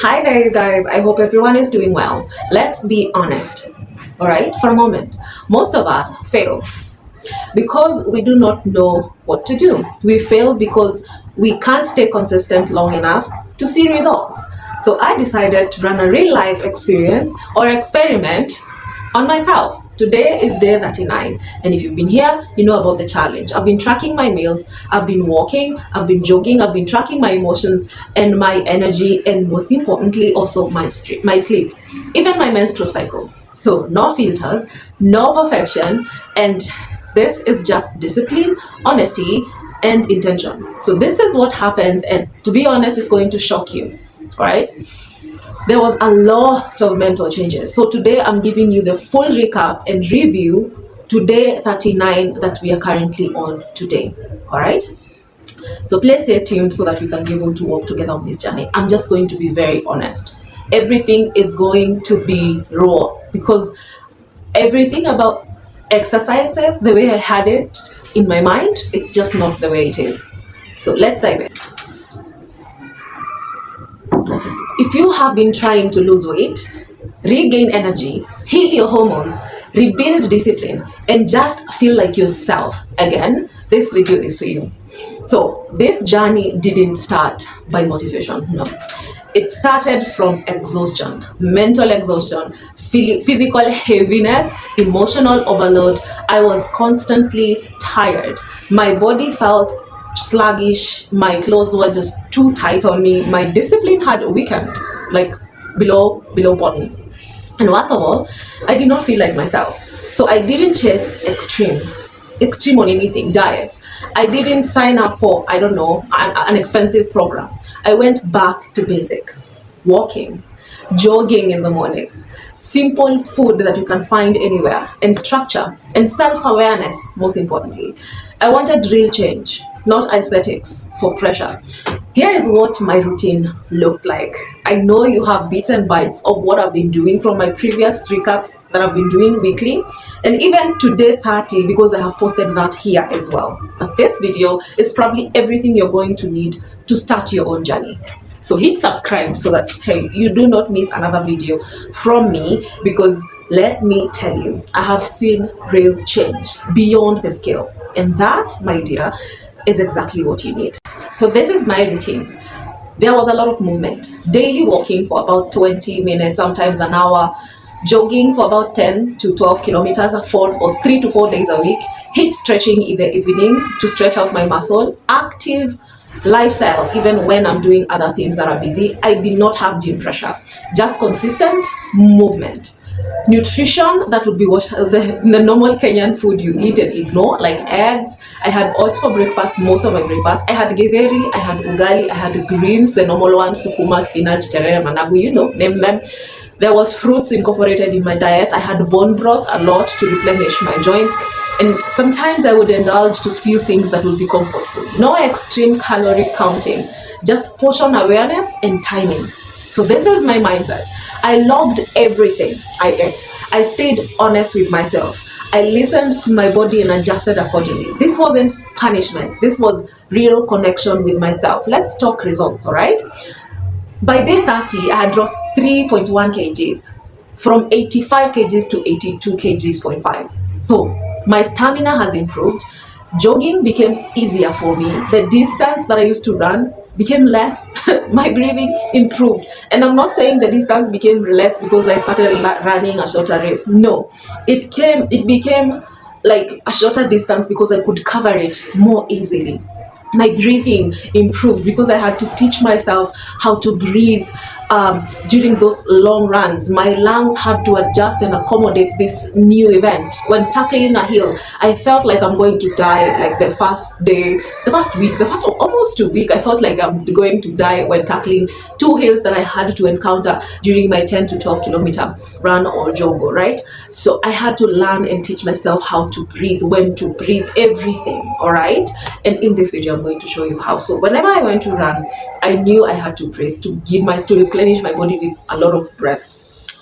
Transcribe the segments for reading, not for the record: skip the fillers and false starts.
Hi there, you guys. I hope everyone is doing well. Let's be honest, all right, for a moment. Most of us fail because we do not know what to do. We fail because we can't stay consistent long enough to see results. So I decided to run a real life experience or experiment on myself. Today is day 39, and if you've been here, you know about the challenge. I've been tracking my meals, I've been walking, I've been jogging, I've been tracking my emotions and my energy, and most importantly, also my sleep, even my menstrual cycle. So, no filters, no perfection, and this is just discipline, honesty, and intention. So, this is what happens, and to be honest, it's going to shock you, all right? There was a lot of mental changes. So today I'm giving you the full recap and review to day 39 that we are currently on today. All right. So please stay tuned so that we can be able to walk together on this journey. I'm just going to be very honest. Everything is going to be raw because everything about exercises, the way I had it in my mind, it's just not the way it is. So let's dive in. If you have been trying to lose weight, regain energy, heal your hormones, rebuild discipline, and just feel like yourself again, this video is for you. So, this journey didn't start by motivation, no. It started from exhaustion, mental exhaustion, physical heaviness, emotional overload. I was constantly tired. My body felt sluggish, my clothes were just too tight on me, my discipline had weakened, like below button. And worst of all, I did not feel like myself. So I didn't chase extreme on anything, diet. I didn't sign up for, I don't know, an expensive program. I went back to basic, walking, jogging in the morning, simple food that you can find anywhere, and structure and self-awareness, most importantly. I wanted real change, not aesthetics for pressure. Here is what my routine looked like. I know you have bits and bites of what I've been doing from my previous recaps that I've been doing weekly, and even to day 30 because I have posted that here as well. But this video is probably everything you're going to need to start your own journey. So hit subscribe so that, hey, you do not miss another video from me, because let me tell you, I have seen real change beyond the scale. And that, my dear, is exactly what you need. So this is my routine. There was a lot of movement. Daily walking for about 20 minutes, sometimes an hour. Jogging for about 10 to 12 kilometers, 3 to 4 days a week. HIIT stretching in the evening to stretch out my muscle. Active lifestyle, even when I'm doing other things that are busy. I did not have gym pressure, just consistent movement. Nutrition, that would be what the normal Kenyan food you eat and ignore, like eggs. I had oats for breakfast, most of my breakfast. I had githeri, I had ugali, I had greens, the normal ones, sukuma, spinach, terere, managu, you know, name them. There was fruits incorporated in my diet. I had bone broth a lot to replenish my joints. And sometimes I would indulge to few things that would be comfort food. No extreme calorie counting, just portion awareness and timing. So this is my mindset. I logged everything I ate. I stayed honest with myself. I listened to my body and adjusted accordingly. This wasn't punishment. This was real connection with myself. Let's talk results, all right? By day 30, I had lost 3.1 kgs, from 85 kgs to 82 kgs, 0.5. So my stamina has improved. Jogging became easier for me. The distance that I used to run became less. My breathing improved. And I'm not saying the distance became less because I started running a shorter race. No, it became like a shorter distance because I could cover it more easily. My breathing improved because I had to teach myself how to breathe during those long runs. My lungs had to adjust and accommodate this new event. When tackling a hill, I felt like I'm going to die. Like the first day, the first week, the first almost 2 weeks, I felt like I'm going to die when tackling 2 hills that I had to encounter during my 10 to 12 kilometer run or jog, right? So I had to learn and teach myself how to breathe, when to breathe, everything, all right? And in this video, I'm going to show you how. So whenever I went to run, I knew I had to breathe to replenish my body with a lot of breath.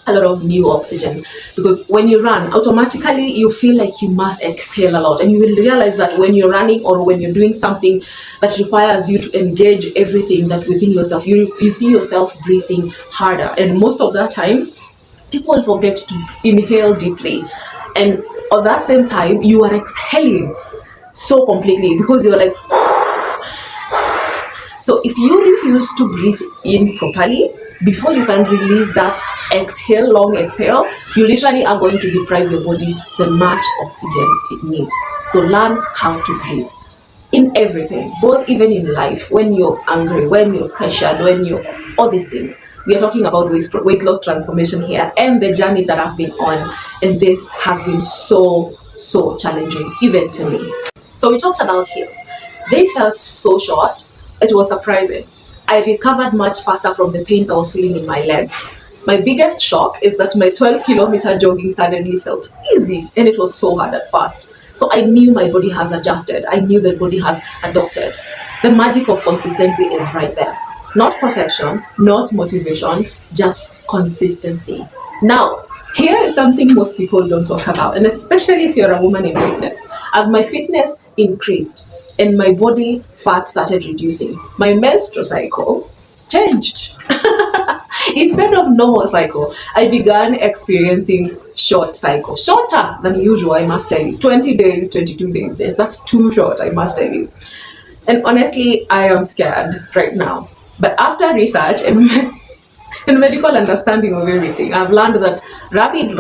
a lot of new oxygen, because when you run, automatically you feel like you must exhale a lot, and you will realize that when you're running or when you're doing something that requires you to engage everything that within yourself, you see yourself breathing harder, and most of that time people forget to inhale deeply, and at that same time you are exhaling so completely because you're like so if you refuse to breathe in properly before you can release that exhale, long exhale, you literally are going to deprive your body the much oxygen it needs. So learn how to breathe in everything, both even in life, when you're angry, when you're pressured, when you're all these things. We are talking about weight loss transformation here and the journey that I've been on, and this has been so challenging even to me. So we talked about heels. They felt so short. It was surprising. I recovered much faster from the pains I was feeling in my legs. My biggest shock is that my 12-kilometer jogging suddenly felt easy, and it was so hard at first. So I knew my body has adjusted. I knew the body has adopted. The magic of consistency is right there. Not perfection, not motivation, just consistency. Now, here is something most people don't talk about, and especially if you're a woman in fitness. As my fitness increased and my body fat started reducing, my menstrual cycle changed. Instead of normal cycle, I began experiencing short cycle, shorter than usual, I must tell you. 20 days, 22 days, that's too short, I must tell you. And honestly, I am scared right now. But after research and medical understanding of everything, I've learned that rapid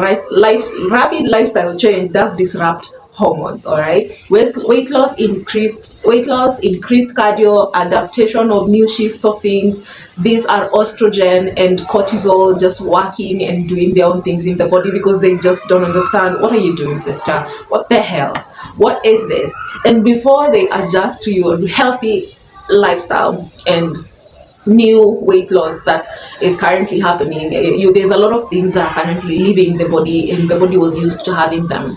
lifestyle change does disrupt hormones. All right, weight loss, increased cardio, adaptation of new shifts of things. These are estrogen and cortisol just working and doing their own things in the body because they just don't understand, what are you doing, sister? What the hell? What is this? And before they adjust to your healthy lifestyle and new weight loss that is currently happening, there's a lot of things that are currently leaving the body, and the body was used to having them.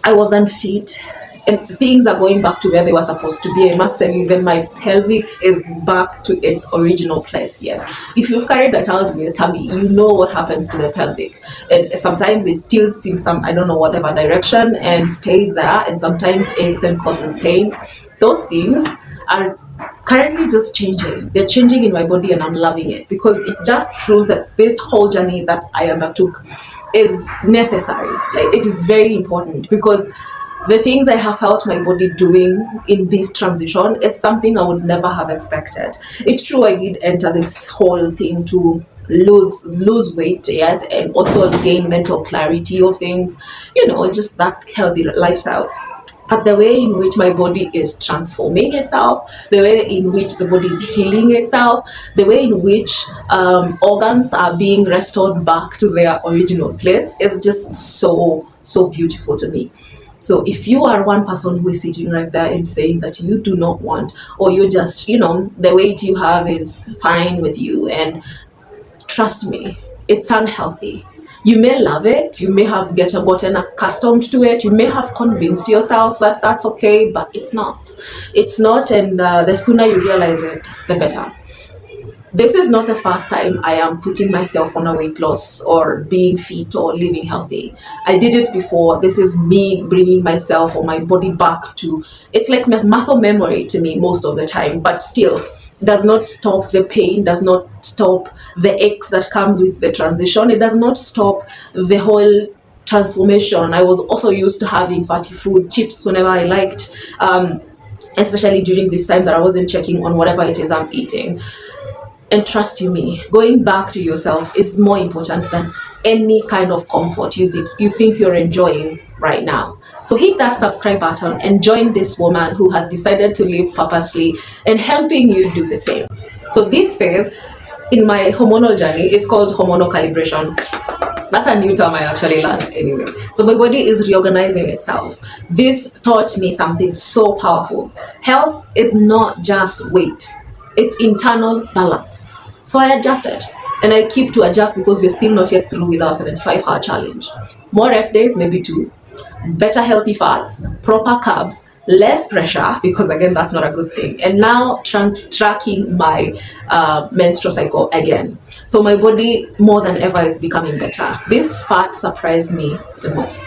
I wasn't fit, and things are going back to where they were supposed to be. I must tell you, even my pelvic is back to its original place. Yes, if you've carried a child in your tummy, you know what happens to the pelvic, and sometimes it tilts in some, I don't know, whatever direction and stays there, and sometimes aches and causes pains. Those things are currently just changing. They're changing in my body, and I'm loving it because it just proves that this whole journey that I undertook is necessary. Like, it is very important, because the things I have felt my body doing in this transition is something I would never have expected. It's true, I did enter this whole thing to lose weight, yes, and also gain mental clarity of things, just that healthy lifestyle. But the way in which my body is transforming itself, the way in which the body is healing itself, the way in which organs are being restored back to their original place is just so beautiful to me. So if you are one person who is sitting right there and saying that you do not want, or you just, the weight you have is fine with you, and trust me, it's unhealthy. You may love it, you may have gotten accustomed to it, you may have convinced yourself that that's okay, but it's not. It's not, and the sooner you realize it, the better. This is not the first time I am putting myself on a weight loss or being fit or living healthy. I did it before. This is me bringing myself or my body back to, it's like muscle memory to me most of the time, but still, does not stop the pain, does not stop the aches that comes with the transition. It does not stop the whole transformation. I was also used to having fatty food, chips whenever I liked, especially during this time that I wasn't checking on whatever it is I'm eating. And trust you me, going back to yourself is more important than any kind of comfort you think you're enjoying right now. So hit that subscribe button and join this woman who has decided to live purposefully and helping you do the same. So this phase in my hormonal journey is called hormonal calibration. That's a new term I actually learned anyway. So my body is reorganizing itself. This taught me something so powerful. Health is not just weight, it's internal balance. So I adjusted, and I keep to adjust because we're still not yet through with our 75-hour challenge. More rest days, maybe 2. Better healthy fats, proper carbs, less pressure, because again, that's not a good thing, and now tracking my menstrual cycle again. So my body more than ever is becoming better. This part surprised me the most.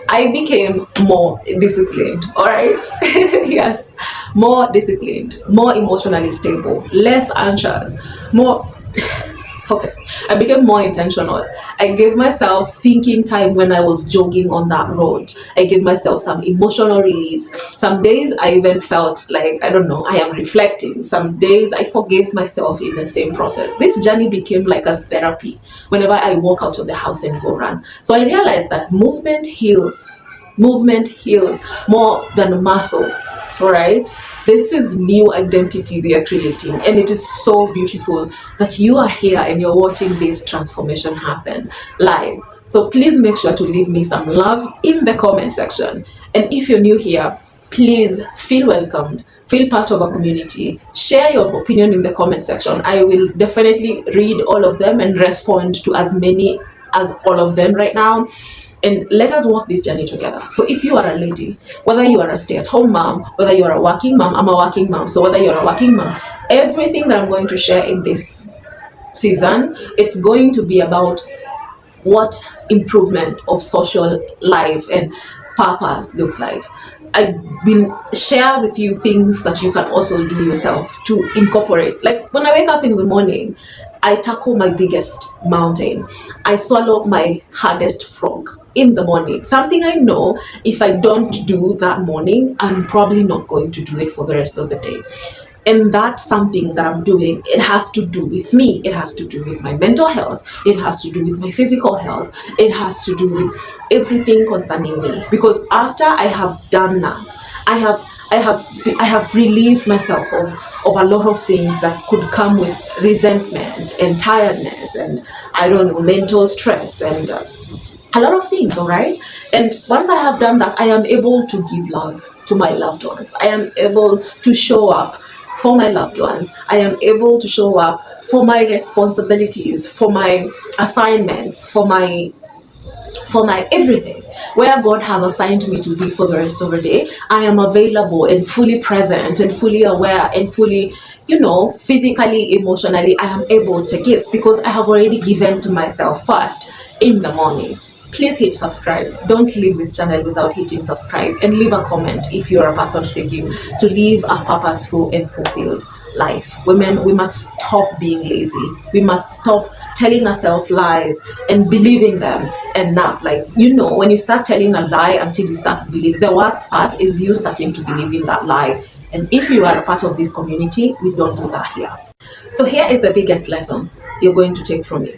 I became more disciplined, all right? Yes, more disciplined, more emotionally stable, less anxious, more okay, I became more intentional. I gave myself thinking time when I was jogging on that road. I gave myself some emotional release. Some days I even felt like, I don't know, I am reflecting. Some days I forgave myself in the same process. This journey became like a therapy whenever I walk out of the house and go run. So I realized that movement heals. Movement heals more than muscle. All right, this is new identity we are creating, and it is so beautiful that you are here and you're watching this transformation happen live. So please make sure to leave me some love in the comment section, and if you're new here, please feel welcomed, feel part of a community. Share your opinion in the comment section. I will definitely read all of them and respond to as many as all of them right now, and let us walk this journey together. So if you are a lady, whether you are a stay-at-home mom, whether you are a working mom, I'm a working mom, so whether you're a working mom, everything that I'm going to share in this season, it's going to be about what improvement of social life and purpose looks like. I will share with you things that you can also do yourself to incorporate. Like when I wake up in the morning, I tackle my biggest mountain. I swallow my hardest frog in the morning. Something I know if I don't do that morning, I'm probably not going to do it for the rest of the day. And that's something that I'm doing. It has to do with me. It has to do with my mental health. It has to do with my physical health. It has to do with everything concerning me. Because after I have done that, I have relieved myself of a lot of things that could come with resentment and tiredness and, I don't know, mental stress and a lot of things, all right? And once I have done that, I am able to give love to my loved ones. I am able to show up for my loved ones. I am able to show up for my responsibilities, for my assignments, for my everything. Where God has assigned me to be for the rest of the day, I am available and fully present and fully aware and fully, physically, emotionally, I am able to give because I have already given to myself first in the morning. Please hit subscribe. Don't leave this channel without hitting subscribe, and leave a comment if you're a person seeking to live a purposeful and fulfilled life. Women, we must stop being lazy. We must stop telling ourselves lies and believing them enough. Like, when you start telling a lie until you start believing, the worst part is you starting to believe in that lie. And if you are a part of this community, we don't do that here. So here is the biggest lessons you're going to take from me.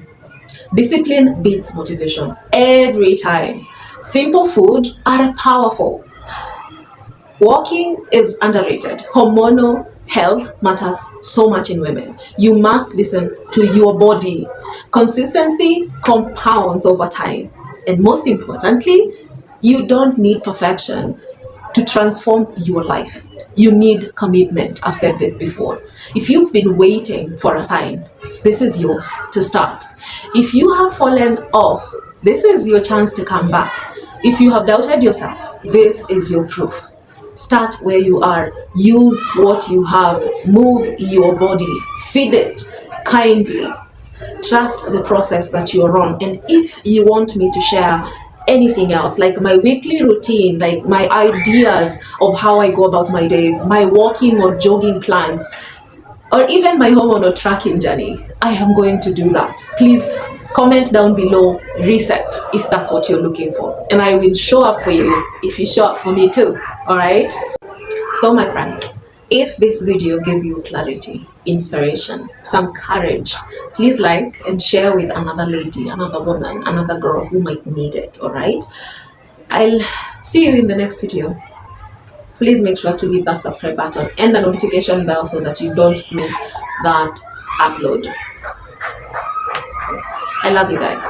Discipline beats motivation every time. Simple food are powerful. Walking is underrated. Hormonal health matters so much in women. You must listen to your body. Consistency compounds over time. And most importantly, you don't need perfection to transform your life. You need commitment. I've said this before. If you've been waiting for a sign, this is yours to start. If you have fallen off, this is your chance to come back. If you have doubted yourself, this is your proof. Start where you are. Use what you have. Move your body. Feed it kindly. Trust the process that you're on. And if you want me to share anything else, like my weekly routine, like my ideas of how I go about my days, my walking or jogging plans, or even my hormonal tracking journey, I am going to do that. Please comment down below, reset, if that's what you're looking for. And I will show up for you if you show up for me too, all right? So my friends, if this video gave you clarity, inspiration, some courage, please like and share with another lady, another woman, another girl who might need it, all right? I'll see you in the next video. Please make sure to leave that subscribe button and the notification bell so that you don't miss that upload. I love you guys.